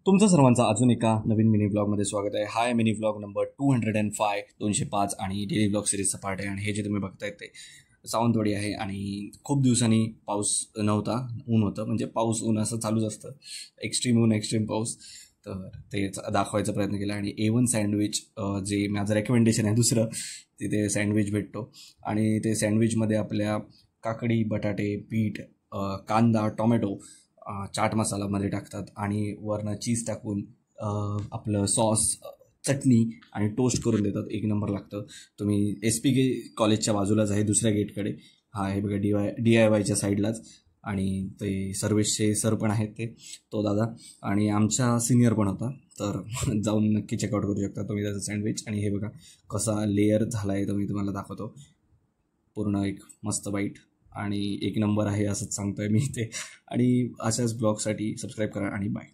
तुमचं सर्वांचं अजून एका नवीन मिनी ब्लॉगमध्ये स्वागत आहे. हाय मिनी ब्लॉग नंबर 205 205 आणि डेली ब्लॉग सिरीजचा पार्ट आहे. आणि हे जे तुम्ही बघतायत ते सावंतवाडी आहे. आणि खूप दिवसांनी पाऊस नव्हता, ऊन होतं, म्हणजे पाऊस ऊन असं चालूच असतं, एक्स्ट्रीम ऊन एक्स्ट्रीम पाऊस. तर तेच दाखवायचा प्रयत्न केला. आणि A1 सँडविच जे माझं रेकमेंडेशन आहे दुसरं, तिथे सँडविच भेटतो. आणि ते सँडविचमध्ये आपल्या काकडी, बटाटे, बीट, कांदा, टोमॅटो, चाट मसालामध्ये टाकतात आणि वरनं चीज टाकून आपलं सॉस, चटणी आणि टोस्ट करून देतात. एक नंबर लागतं. तुम्ही SPK कॉलेजच्या बाजूलाच आहे, दुसऱ्या गेटकडे. हा हे बघा, DIYच्या साईडलाच. आणि ते सर्व्हिसचे सर पण आहेत, तो दादा. आणि आमच्या सिनियर पण होता. तर जाऊन नक्की चेकआउट करू शकता तुम्ही त्याचं सँडविच. आणि हे बघा कसा लेअर झाला आहे, तो मी तुम्हाला दाखवतो. पूर्ण एक मस्त बाईट आणि एक नंबर आहे असंच सांगतोय मी ते. आणि अशाच ब्लॉगसाठी सबस्क्राईब करा आणि बाय.